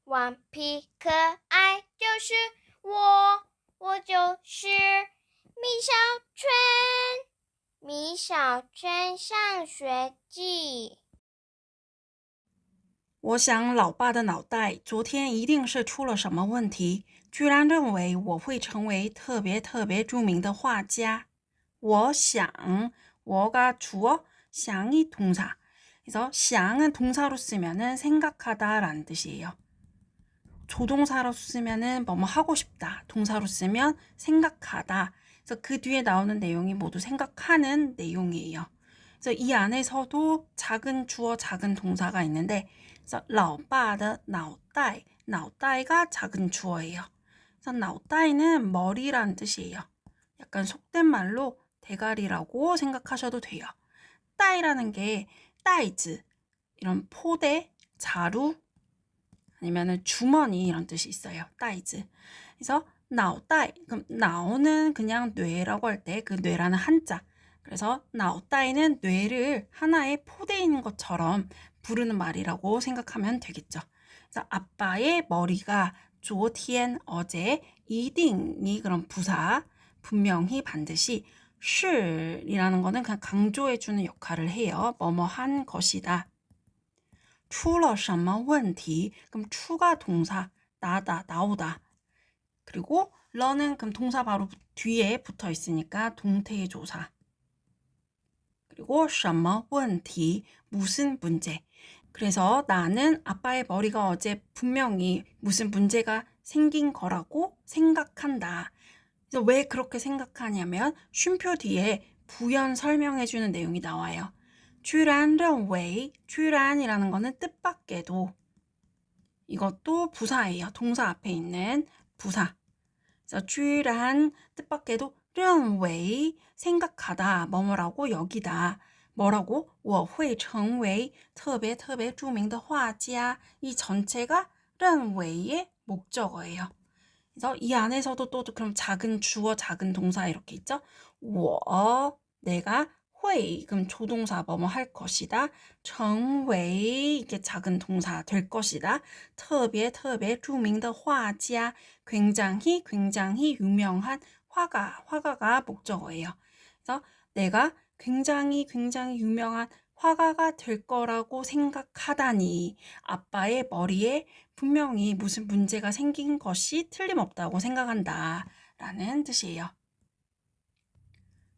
顽皮可爱就是我就是米小圈。米小圈上学记。我想老爸的脑袋昨天一定是出了什么问题，居然认为我会成为特别特别著名的画家。我想，뭐가 주어,想이 동사. 그래서想은 동사로 쓰면은 생각하다라는 뜻이에요. 조동사로 쓰면은 뭐뭐 하고 싶다. 동사로 쓰면 생각하다. 그래서 그 뒤에 나오는 내용이 모두 생각하는 내용이에요. 그래서 이 안에서도 작은 주어, 작은 동사가 있는데, 그래서 老爸的 脑袋, 脑袋가 작은 주어예요. 그래서 脑袋는 머리라는 뜻이에요. 약간 속된 말로 대가리라고 생각하셔도 돼요. 따이라는 게 따이즈, 이런 포대, 자루, 아니면은 주머니 이런 뜻이 있어요. 따이즈. 그래서 脑袋, 그럼 脑는 그냥 뇌라고 할 때 그 뇌라는 한자. 그래서 脑袋는 뇌를 하나의 포대인 것처럼 부르는 말이라고 생각하면 되겠죠. 그래서 아빠의 머리가 昨天 어제 一定이 그런 부사 분명히 반드시 是이라는 거는 그냥 강조해주는 역할을 해요. 뭐뭐 한 것이다. 出了什么问题? 그럼 추가 동사 나다 나오다. 그리고 러는 그럼 동사 바로 뒤에 붙어 있으니까 동태의 조사. 그리고 什么问题? 무슨 문제. 그래서 나는 아빠의 머리가 어제 분명히 무슨 문제가 생긴 거라고 생각한다. 그래서 왜 그렇게 생각하냐면 쉼표 뒤에 부연 설명해주는 내용이 나와요. 居然认为,居然이라는 거는 뜻밖에도 이것도 부사예요. 동사 앞에 있는 부사. 그래서 居然 뜻밖에도 认为 생각하다 뭐뭐라고 여기다. 뭐라고? 我会成为特别特别著名的画家. 이 전체가 认为의 목적어예요. 그래서 이 안에서도 또 그럼 작은 주어, 작은 동사 이렇게 있죠? 我 내가 会 그럼 조동사 뭐뭐 할 것이다. 成为 이게 작은 동사 될 것이다. 特别特别著名的画家 굉장히 굉장히 유명한 화가가 목적어예요. 그래서 내가 굉장히 굉장히 유명한 화가가 될 거라고 생각하다니 아빠의 머리에 분명히 무슨 문제가 생긴 것이 틀림없다고 생각한다 라는 뜻이에요.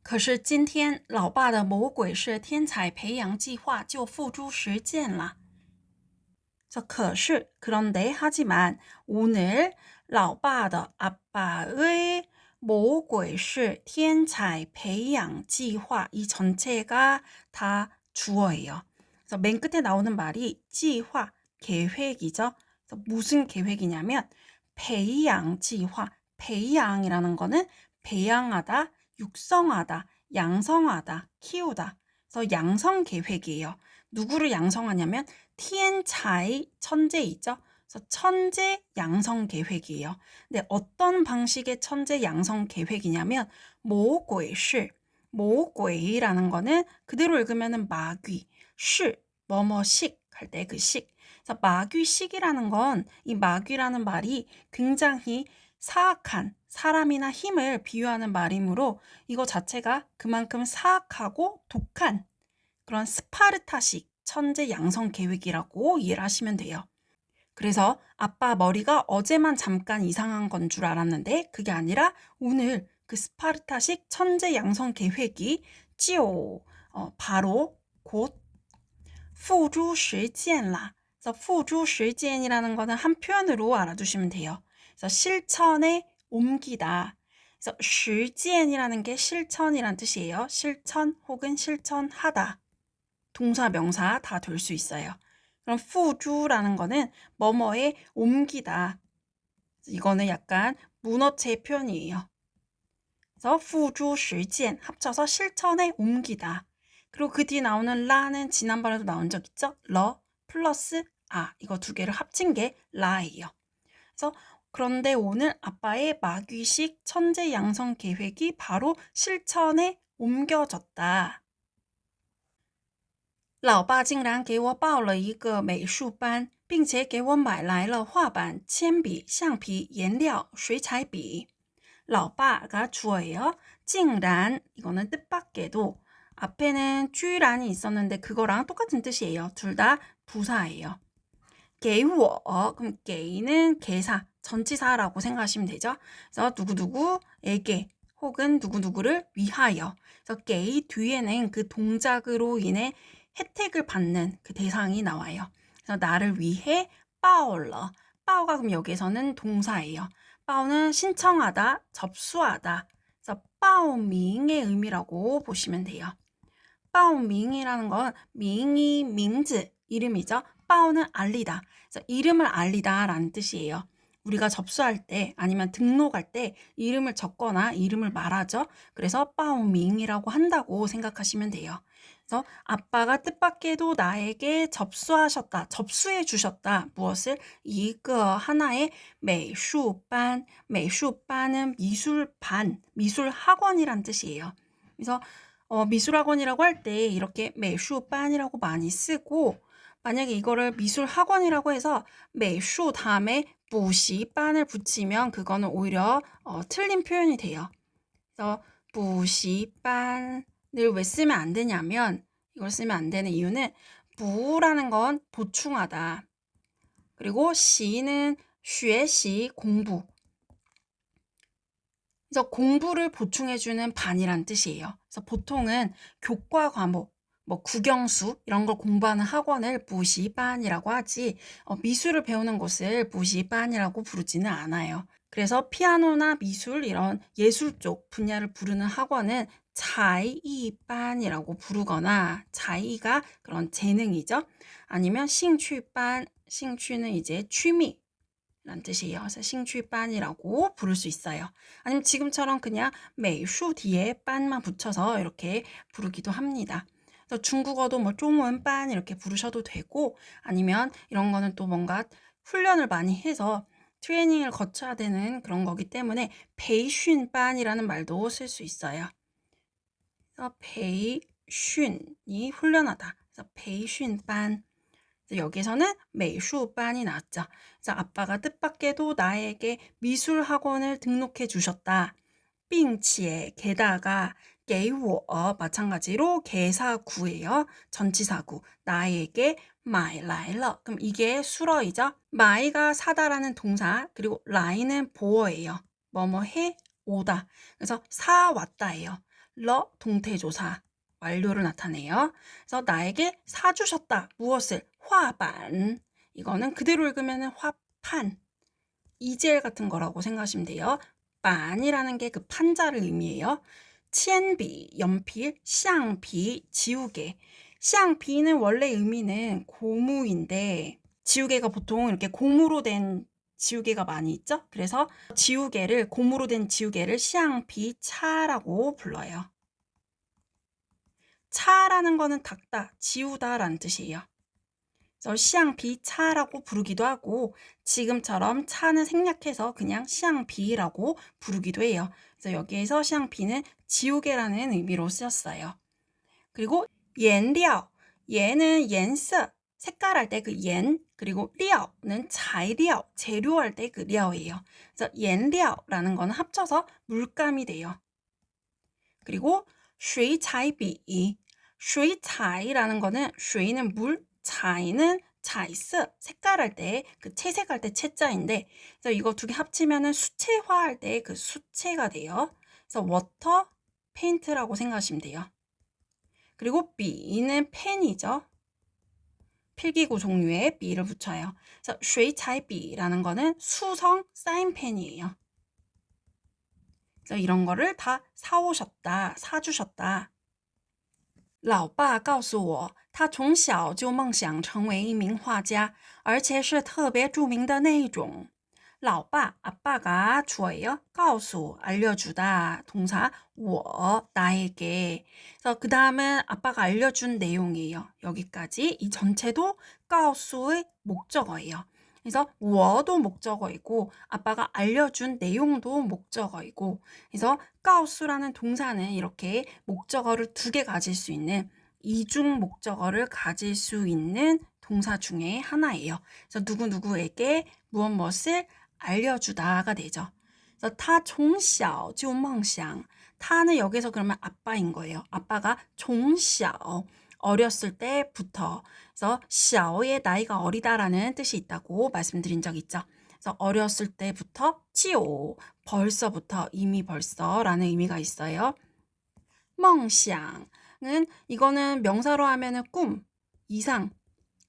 可是今天老爸的魔鬼式天才培养计划就付诸实践了. 그래서 그런데 하지만 오늘 老爸的 아빠의 魔鬼式天才培养计划 이 전체가 다 주어예요. 그래서 맨 끝에 나오는 말이 计划 계획이죠. 그래서 무슨 계획이냐면 培养计划 培养이라는 거는 배양하다, 육성하다, 양성하다, 키우다. 그래서 양성 계획이에요. 누구를 양성하냐면 天才 천재이죠. 그래서 천재 양성 계획이에요. 근데 어떤 방식의 천재 양성 계획이냐면 魔鬼式 魔鬼라는 거는 그대로 읽으면은 마귀, 시, 뭐뭐식 할 때 그 식. 그래서 마귀식이라는 건 이 마귀라는 말이 굉장히 사악한 사람이나 힘을 비유하는 말이므로 이거 자체가 그만큼 사악하고 독한 그런 스파르타식 천재 양성 계획이라고 이해를 하시면 돼요. 그래서 아빠 머리가 어제만 잠깐 이상한 건 줄 알았는데 그게 아니라 오늘 그 스파르타식 천재 양성 계획이 바로 곧 付诸实践啦. 그래서 付诸实践이라는 거는 한 표현으로 알아두시면 돼요. 그래서 실천에 옮기다. 그래서 实践이라는 게 실천이란 뜻이에요. 실천 혹은 실천하다. 동사, 명사 다 될 수 있어요. 그럼 付诸라는 거는 뭐뭐에 옮기다. 이거는 약간 문어체 표현이에요. 그래서 付诸实践 합쳐서 실천에 옮기다. 그리고 그 뒤에 나오는 라는 지난번에도 나온 적 있죠? 러 플러스 이거 두 개를 합친 게 라예요. 그래서 그런데 오늘 아빠의 마귀식 천재 양성 계획이 바로 실천에 옮겨졌다. 老爸竟然给我报了一个美术班，并且给我买来了画板、铅笔、橡皮、颜料、水彩笔. 라오빠가 주어예요. 竟然 이거는 뜻밖에도 앞에는 쥐란이 있었는데 그거랑 똑같은 뜻이에요. 둘 다 부사예요. 给我 그럼 给는 개사, 전치사라고 생각하시면 되죠. 그래서 누구누구에게 혹은 누구누구를 위하여. 그래서 给 뒤에는 그 동작으로 인해 혜택을 받는 그 대상이 나와요. 그래서 나를 위해 报了. 报가 그럼 여기서는 동사예요. 报는 신청하다, 접수하다. 그래서 报名의 의미라고 보시면 돼요. 报名이라는 건 명이 명즈 이름이죠. 报는 알리다. 그래서 이름을 알리다라는 뜻이에요. 우리가 접수할 때 아니면 등록할 때 이름을 적거나 이름을 말하죠. 그래서 报名이라고 한다고 생각하시면 돼요. 그래서 아빠가 뜻밖에도 나에게 접수하셨다. 접수해 주셨다. 무엇을? 이거 하나의 美术班. 美术班은 미술반, 미술학원이란 뜻이에요. 그래서 미술학원이라고 할 때 이렇게 美术班이라고 많이 쓰고 만약에 이거를 미술학원이라고 해서 美术 다음에 补习班을 붙이면 그거는 오히려 틀린 표현이 돼요. 그래서 补习班을 왜 쓰면 안 되냐면 이걸 쓰면 안 되는 이유는 补라는 건 보충하다. 그리고 习는 学习 공부. 그래서 공부를 보충해주는 반이란 뜻이에요. 그래서 보통은 교과 과목, 뭐 국영수 이런 걸 공부하는 학원을 부시반이라고 하지 미술을 배우는 곳을 부시반이라고 부르지는 않아요. 그래서 피아노나 미술 이런 예술 쪽 분야를 부르는 학원은 자이반이라고 부르거나 자이가 그런 재능이죠. 아니면 싱취반, 싱취는 이제 취미 라는 뜻이에요. 그래서 싱취반이라고 부를 수 있어요. 아니면 지금처럼 그냥 美术 뒤에 반만 붙여서 이렇게 부르기도 합니다. 그래서 중국어도 뭐 중원반 이렇게 부르셔도 되고 아니면 이런 거는 또 뭔가 훈련을 많이 해서 트레이닝을 거쳐야 되는 그런 거기 때문에 培训반이라는 말도 쓸 수 있어요. 그래서 培训이 훈련하다. 그래서 培训班. 여기서는 美术班이 나왔죠. 그래서 아빠가 뜻밖에도 나에게 미술 학원을 등록해 주셨다. 并且 게다가 给我 마찬가지로 개사구예요. 전치사구. 나에게 买来了. 그럼 이게 수러이죠. 买가 사다라는 동사 그리고 来는 보어예요. 뭐뭐 해 오다. 그래서 사 왔다예요. 了 동태조사. 완료를 나타내요. 그래서 나에게 사주셨다. 무엇을? 화반. 이거는 그대로 읽으면 화판. 이젤 같은 거라고 생각하시면 돼요. 반이라는 게 그 판자를 의미해요. 铅笔, 연필, 橡皮, 지우개. 橡皮는 원래 의미는 고무인데 지우개가 보통 이렇게 고무로 된 지우개가 많이 있죠. 그래서 지우개를 고무로 된 지우개를 橡皮차라고 불러요. 차라는 거는 닦다, 지우다라는 뜻이에요. 그래서 橡皮차라고 부르기도 하고 지금처럼 차는 생략해서 그냥 橡皮라고 부르기도 해요. 그래서 여기에서 橡皮는 지우개라는 의미로 쓰였어요. 그리고 颜料, 얘는 颜色, 색깔 할 때 그 颜, 그리고 料는材料, 재료 할 때 그 料예요. 그래서 颜料라는 거는 합쳐서 물감이 돼요. 그리고 水彩笔, 水彩라는 거는 水는 물, 彩는彩色, 색깔 할 때 그 채색할 때 채자인데 그래서 이거 두 개 합치면은 수채화 할 때 그 수채가 돼요. 그래서 워터 페인트라고 생각하시면 돼요. 그리고 비는 펜이죠. 필기구 종류에 비를 붙여요. 그래서 水彩笔라는 거는 수성 사인펜이에요. 그래서 이런 거를 다 사오셨다, 사주셨다. 老爸告诉我，他从小就梦想成为一名画家，而且是特别著名的那一种。老爸, 아빠가 주어예요. 告诉, 알려주다. 동사, 我, 나에게. 그래서 그 다음은 아빠가 알려준 내용이에요. 여기까지. 이 전체도 告诉의 목적어예요. 그래서 我도 목적어이고 아빠가 알려준 내용도 목적어이고 그래서 告诉라는 동사는 이렇게 목적어를 두 개 가질 수 있는 이중 목적어를 가질 수 있는 동사 중에 하나예요. 그래서 누구누구에게 무엇을 알려주다가 되죠. 그래서 他从小就梦想 타는 여기서 그러면 아빠인 거예요. 아빠가 从小 어렸을 때부터 그래서 小의 나이가 어리다라는 뜻이 있다고 말씀드린 적 있죠. 그래서 어렸을 때부터 就 벌써부터 이미 벌써라는 의미가 있어요. 梦想은 이거는 명사로 하면은 꿈, 이상,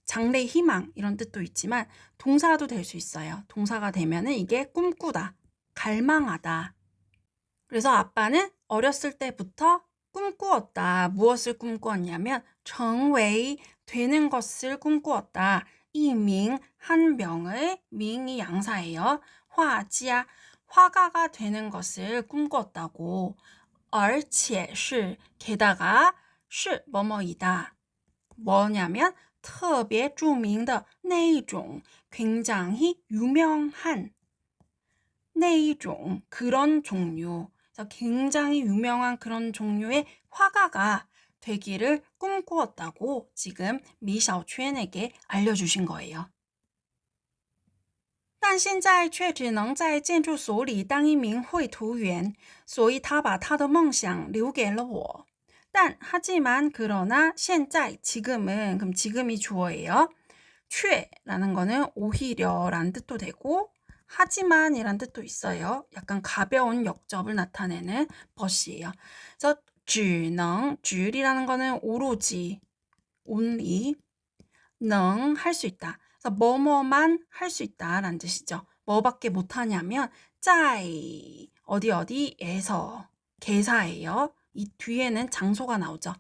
장래, 희망 이런 뜻도 있지만 동사도 될 수 있어요. 동사가 되면은 이게 꿈꾸다, 갈망하다. 그래서 아빠는 어렸을 때부터 꿈꾸었다. 무엇을 꿈꾸었냐면 成为 되는 것을 꿈꾸었다. 이밍 한 명의 밍이 양사예요. 화지야 화가가 되는 것을 꿈꾸었다고. 而且是 게다가 是 뭐뭐이다. 뭐냐면 特别著名的那一种 굉장히 유명한 那一种 그런 종류. 그래서 굉장히 유명한 그런 종류의 화가가 되기를 꿈꾸었다고 지금 미샤오추엔에게 알려주신 거예요. 但现在却只能在建筑所里当一名绘图员，所以他把他的梦想留给了我。但 하지만 그러나 现在 지금은 그럼 지금이 주어예요. 却라는 거는 오히려란 뜻도 되고 하지만이란 뜻도 있어요. 약간 가벼운 역접을 나타내는 것이에요. 그래서 只能,只이라는 거는 오로지, only, 能 할 수 있다. 그래서 뭐뭐만 할 수 있다라는 뜻이죠. 뭐밖에 못하냐면 在 어디에서 개사예요. 이 뒤에는 장소가 나오죠.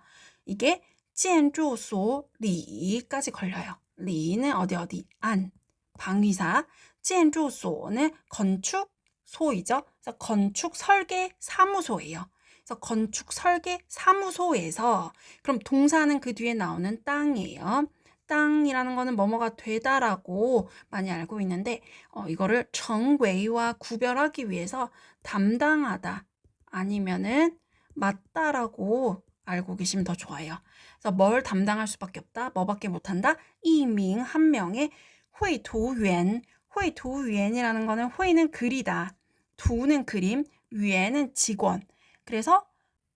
이게 建筑所里까지 걸려요. 리는 어디 안 방위사 建筑所는 건축소이죠. 그래서 건축 설계 사무소예요. 그래서 건축 설계 사무소에서 그럼 동사는 그 뒤에 나오는 땅이에요. 땅이라는 거는 뭐뭐가 되다라고 많이 알고 있는데 이거를 정웨이와 구별하기 위해서 담당하다 아니면은 맞다라고 알고 계시면 더 좋아요. 그래서 뭘 담당할 수밖에 없다, 뭐밖에 못한다. 이밍 한 명의 绘图员, 绘图员이라는 거는 绘는 그리다, 두는 그림, 유엔은 직원. 그래서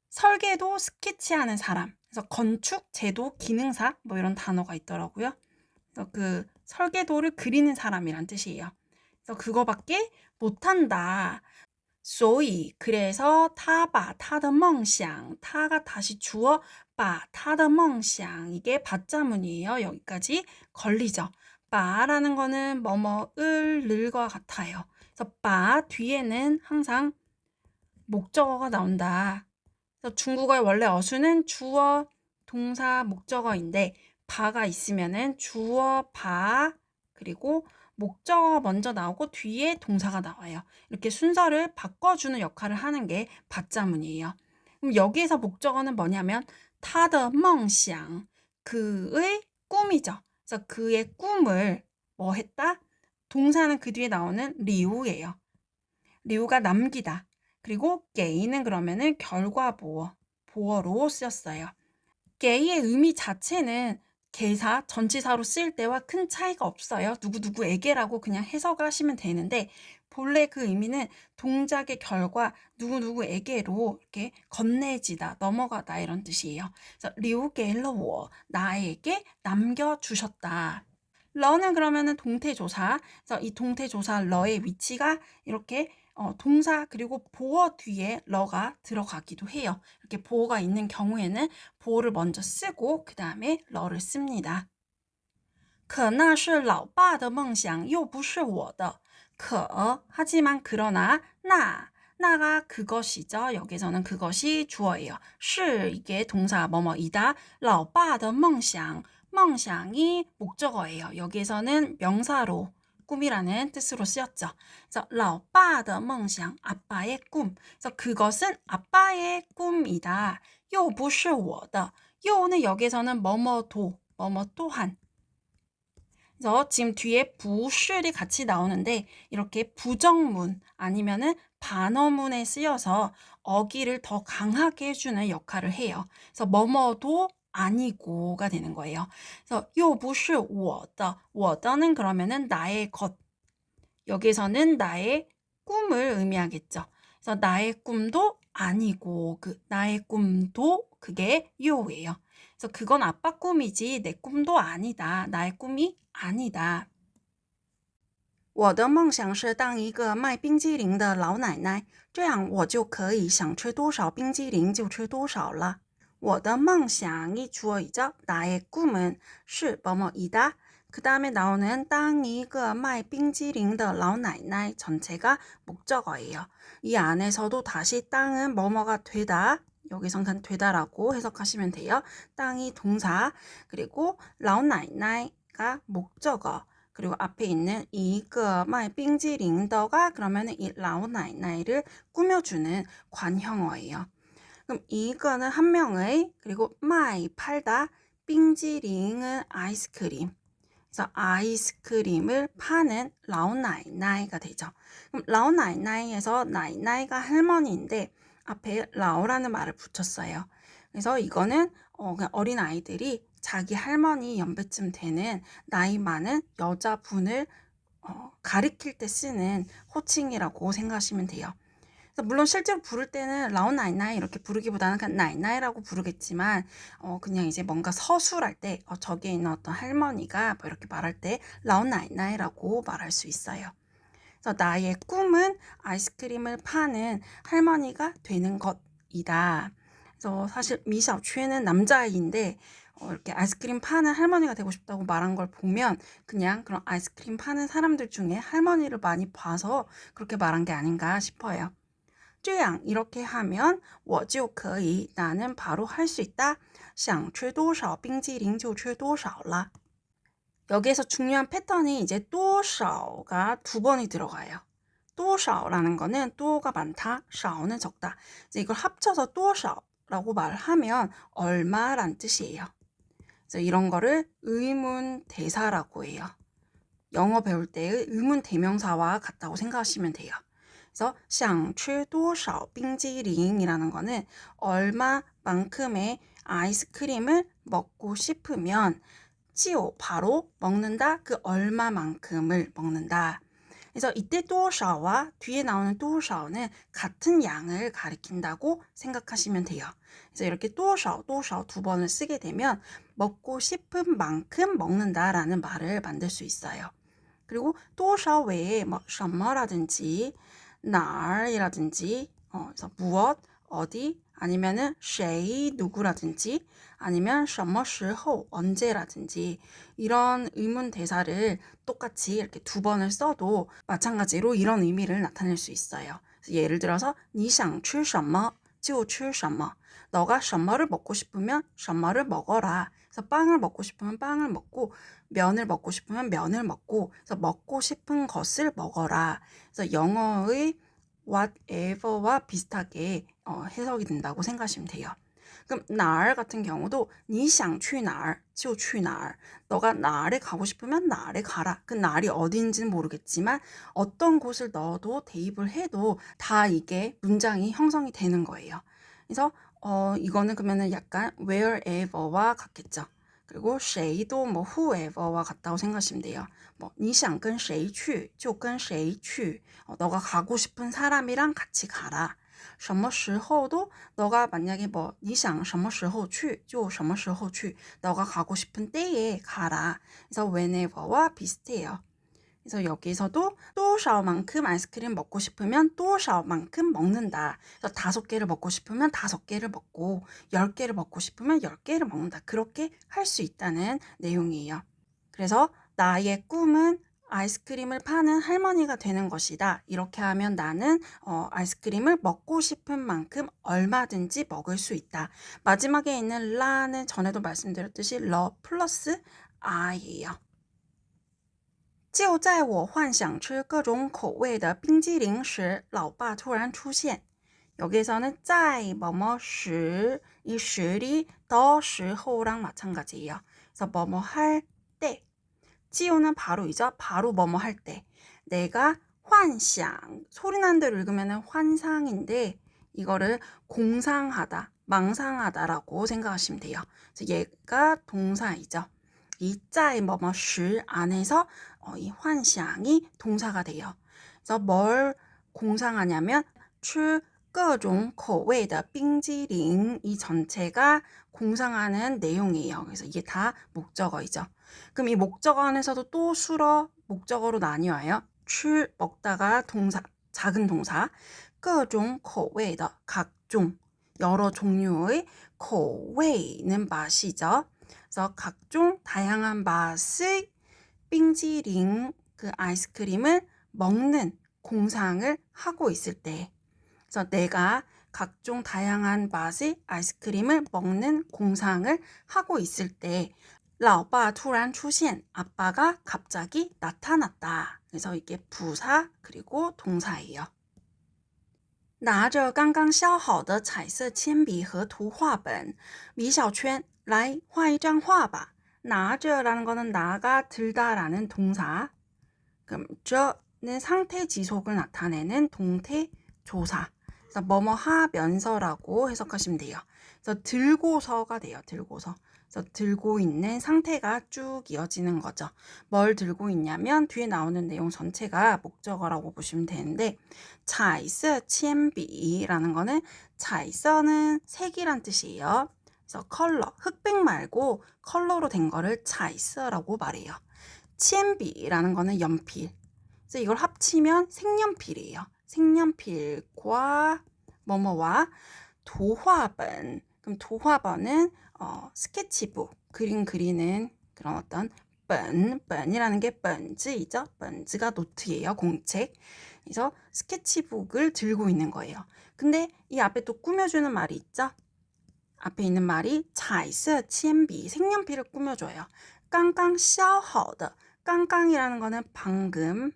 설계도 스케치하는 사람. 그래서 건축, 제도, 기능사 뭐 이런 단어가 있더라고요. 그래서 그 설계도를 그리는 사람이란 뜻이에요. 그래서 그거밖에 못한다. 所以 그래서 他把他的梦想 타가 다시 주어 把他的梦想 이게 받자문이에요. 여기까지 걸리죠. 把라는 거는 뭐뭐을 늘과 같아요. 그래서 把 뒤에는 항상 목적어가 나온다. 그래서 중국어의 원래 어수는 주어, 동사, 목적어인데 바가 있으면은 주어, 바 그리고 목적어 먼저 나오고 뒤에 동사가 나와요. 이렇게 순서를 바꿔주는 역할을 하는 게 받자문이에요. 그럼 여기에서 목적어는 뭐냐면 他的梦想 그의 꿈이죠. 그래서 그의 꿈을 뭐 했다? 동사는 그 뒤에 나오는 리우예요. 리우가 남기다. 그리고 게이는 그러면은 결과 보어로 쓰였어요. 게이의 의미 자체는 개사, 전치사로 쓰일 때와 큰 차이가 없어요. 누구누구에게라고 그냥 해석을 하시면 되는데 본래 그 의미는 동작의 결과 누구누구에게로 이렇게 건네지다, 넘어가다 이런 뜻이에요. 그래서 리우게일러워 나에게 남겨주셨다. 러는 그러면은 동태조사. 그래서 이 동태조사 러의 위치가 이렇게 동사 그리고 보어 뒤에 러가 들어가기도 해요. 이렇게 보어가 있는 경우에는 보어를 먼저 쓰고 그 다음에 러를 씁니다. 可那是老爸的梦想又不是我的. 可 하지만 그러나 나가 그것이죠. 여기서는 그것이 주어예요. 是 이게 동사 뭐뭐이다. 老爸的梦想 梦想이 목적어예요. 여기에서는 명사로 꿈이라는 뜻으로 쓰였죠. 그래서 老爸的梦想 아빠의 꿈. 그래서 그것은 아빠의 꿈이다. 又不是我的. 又는 여기에서는 뭐뭐도, 뭐뭐 또한. 그래서 지금 뒤에 부실이 같이 나오는데 이렇게 부정문 아니면은 반어문에 쓰여서 어기를 더 강하게 해주는 역할을 해요. 그래서 뭐뭐도 아니고가 되는 거예요. 그래서 又不是我的, 我的는 그러면은 나의 것. 여기서는 나의 꿈을 의미하겠죠. 그래서 나의 꿈도 아니고 나의 꿈도 그게 又예요. 그래서 그건 아빠 꿈이지 내 꿈도 아니다. 나의 꿈이 아니다. 我的梦想是当一个卖冰激凌的老奶奶，这样我就可以想吃多少冰激凌就吃多少了。我的梦想이 주어이죠. 나의 꿈은 是 뭐뭐이다. 그 다음에 나오는 当一个卖冰激凌的老奶奶 전체가 목적어예요. 이 안에서도 다시 땅은 뭐뭐가 되다. 여기선 그냥 되다라고 해석하시면 돼요. 땅이 동사, 그리고 老奶奶가 목적어. 그리고 앞에 있는 一个卖冰激凌的가 그러면 이 라오나이나이를 꾸며주는 관형어예요. 그럼 이거는 한 명의, 그리고 마이 팔다, 빙지링은 아이스크림. 그래서 아이스크림을 파는 라오나이나이가 되죠. 그럼 라오나이나이에서 나이나이가 할머니인데 앞에 라오라는 말을 붙였어요. 그래서 이거는 그냥 어린 아이들이 자기 할머니 연배쯤 되는 나이 많은 여자분을 가리킬 때 쓰는 호칭이라고 생각하시면 돼요. 물론 실제로 부를 때는 라오나이나이 이렇게 부르기보다는 그냥 나이나이라고 부르겠지만 그냥 이제 뭔가 서술할 때 저기에 있는 어떤 할머니가 뭐 이렇게 말할 때 라오나이나이라고 말할 수 있어요. 그래서 나의 꿈은 아이스크림을 파는 할머니가 되는 것이다. 그래서 사실 미샤오추에는 남자아이인데 이렇게 아이스크림 파는 할머니가 되고 싶다고 말한 걸 보면 그냥 그런 아이스크림 파는 사람들 중에 할머니를 많이 봐서 그렇게 말한 게 아닌가 싶어요. 这样 이렇게 하면 我就可以 나는 바로 할 수 있다. 想吃多少冰激凌就吃多少了. 여기에서 중요한 패턴이 이제 多少가 두 번이 들어가요. 多少라는 거는 多가 많다, 少는 적다. 이제 이걸 합쳐서 多少라고 말하면 얼마란 뜻이에요. 그래서 이런 거를 의문 대사라고 해요. 영어 배울 때의 의문 대명사와 같다고 생각하시면 돼요. 그래서 想吃多少冰激凌이라는 거는 얼마만큼의 아이스크림을 먹고 싶으면 就 바로 먹는다. 그 얼마만큼을 먹는다. 그래서 이때 多少와 뒤에 나오는 多少는 같은 양을 가리킨다고 생각하시면 돼요. 그래서 이렇게 多少두 번을 쓰게 되면 먹고 싶은 만큼 먹는다라는 말을 만들 수 있어요. 그리고 多少 외에 뭐 什么라든지 哪儿이라든지 그래서 무엇, 어디, 아니면은 谁, 누구라든지 아니면 什么时候, 언제라든지 이런 의문 대사를 똑같이 이렇게 두 번을 써도 마찬가지로 이런 의미를 나타낼 수 있어요. 예를 들어서 你想吃什么就吃什么. 너가 什么를 먹고 싶으면 什么를 먹어라. 그래서 빵을 먹고 싶으면 빵을 먹고 면을 먹고 싶으면 면을 먹고 그래서 먹고 싶은 것을 먹어라. 그래서 영어의 whatever와 비슷하게 해석이 된다고 생각하시면 돼요. 그럼 哪儿 같은 경우도 你想去哪儿就去哪儿. 너가 나를 가고 싶으면 나를 가라. 그 날이 어딘지는 모르겠지만 어떤 곳을 넣어도 대입을 해도 다 이게 문장이 형성이 되는 거예요. 그래서 이거는 그러면은 약간 wherever와 같겠죠. 그리고 谁도 뭐 whoever와 같다고 생각하시면 돼요. 뭐 你想跟谁去就跟谁去. 너가 가고 싶은 사람이랑 같이 가라. 什么时候도 너가 만약에 뭐 你想什么时候去就什么时候去. 너가 가고 싶은 때에 가라. 그래서 whenever와 비슷해요. 그래서 여기서도 多少만큼 아이스크림 먹고 싶으면 多少만큼 먹는다. 그래서 5개를 먹고 싶으면 5개를 먹고 10개를 먹고 싶으면 10개를 먹는다. 그렇게 할 수 있다는 내용이에요. 그래서 나의 꿈은 아이스크림을 파는 할머니가 되는 것이다. 이렇게 하면 나는 아이스크림을 먹고 싶은 만큼 얼마든지 먹을 수 있다. 마지막에 있는 라는 전에도 말씀드렸듯이 러 플러스 아예요. 就在我幻想吃各种口味的冰激凌时，老爸突然出现. 여기서는 在 뭐뭐 时, 이时이 더 时候랑 마찬가지예요. 그래서 뭐뭐 할 때. 就는 바로이죠. 바로 뭐뭐 할 때. 내가 幻想 소리 나는 대로 읽으면 환상인데 이거를 공상하다, 망상하다라고 생각하시면 돼요. 그래서 얘가 동사이죠. 이 짜의 뭐뭐 시 안에서 이 환상이 동사가 돼요. 그래서 뭘 공상하냐면 吃各种口味的冰激凌 이 전체가 공상하는 내용이에요. 그래서 이게 다 목적어이죠. 그럼 이 목적어 안에서도 또 수러 목적어로 나뉘어요. 吃 먹다가 동사, 작은 동사, 各种口味的 각종, 여러 종류의 口味는 맛이죠. 그래서 각종 다양한 맛의 冰激凌 그 아이스크림을 먹는 공상을 하고 있을 때, 그래서 내가 각종 다양한 맛의 아이스크림을 먹는 공상을 하고 있을 때, 老爸突然出现, 아빠가 갑자기 나타났다. 그래서 이게 부사 그리고 동사예요. 拿着刚刚削好的彩色铅笔和图画本，米小圈来画一张画吧。 拿着라는 거는 나가 들다라는 동사. 그럼 저는 상태 지속을 나타내는 동태 조사. 그래서 뭐뭐 하면서라고 해석하시면 돼요. 그래서 들고서가 돼요. 들고서. 그래서 들고 있는 상태가 쭉 이어지는 거죠. 뭘 들고 있냐면 뒤에 나오는 내용 전체가 목적어라고 보시면 되는데, 彩色铅笔라는 거는 彩色는 색이란 뜻이에요. 그래서 컬러, 흑백 말고 컬러로 된 거를 彩色라고 말해요. 铅笔라는 거는 연필. 그래서 이걸 합치면 색연필이에요. 색연필과 뭐뭐와 图画本. 그럼 图画本은 스케치북, 그림 그리는 그런 어떤本이라는 게本子이죠. 本子가 노트예요. 공책. 그래서 스케치북을 들고 있는 거예요. 근데 이 앞에 또 꾸며주는 말이 있죠. 앞에 있는 말이 彩色铅笔, 색연필을 꾸며줘요. 刚刚削好的, 깡깡이라는 거는 방금,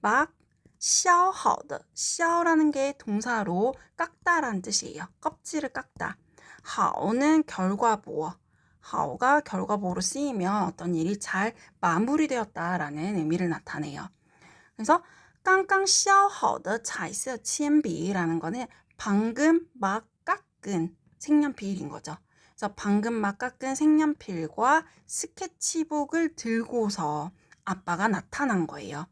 막, 削好的, 削라는 게 동사로 깎다라는 뜻이에요. 껍질을 깎다. 好는 결과보어, 好가 결과보어로 쓰이면 어떤 일이 잘 마무리되었다라는 의미를 나타내요. 그래서 刚刚削好的彩色铅笔라는 거는 방금 막 깎은 색연필인 거죠. 그래서 방금 막 깎은 색연필과 스케치북을 들고서 아빠가 나타난 거예요.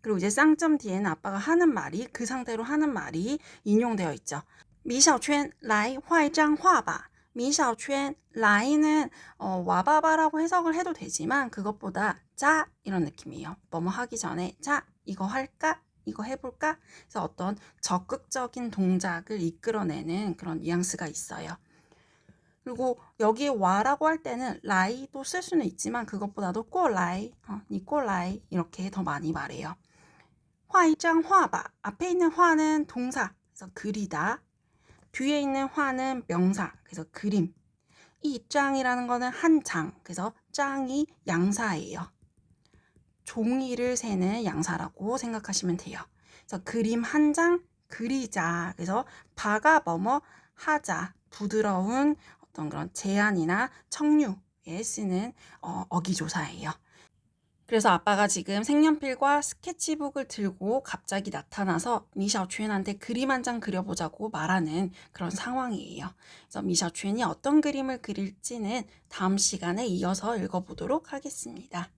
그리고 이제 쌍점 뒤에는 아빠가 하는 말이, 그 상태로 하는 말이 인용되어 있죠. 米小圈来画一张画吧. 米小圈 라이는 와봐봐라고 해석을 해도 되지만 그것보다 자 이런 느낌이에요. 뭐뭐 하기 전에 자 이거 할까? 이거 해볼까? 그래서 어떤 적극적인 동작을 이끌어내는 그런 뉘앙스가 있어요. 그리고 여기에 와라고 할 때는 라이도 쓸 수는 있지만 그것보다도 꼬라이, 니 꼬라이 이렇게 더 많이 말해요. 画一张画吧. 앞에 있는 화는 동사, 그래서 그리다. 뒤에 있는 화는 명사, 그래서 그림. 이 장이라는 거는 한 장, 그래서 장이 양사예요. 종이를 세는 양사라고 생각하시면 돼요. 그래서 그림 한 장 그리자. 그래서 바가 뭐뭐 하자. 부드러운 어떤 그런 제안이나 청유에 쓰는 어기조사예요. 그래서 아빠가 지금 색연필과 스케치북을 들고 갑자기 나타나서 미샤오춘한테 그림 한 장 그려보자고 말하는 그런 상황이에요. 그래서 미샤오춘이 어떤 그림을 그릴지는 다음 시간에 이어서 읽어보도록 하겠습니다.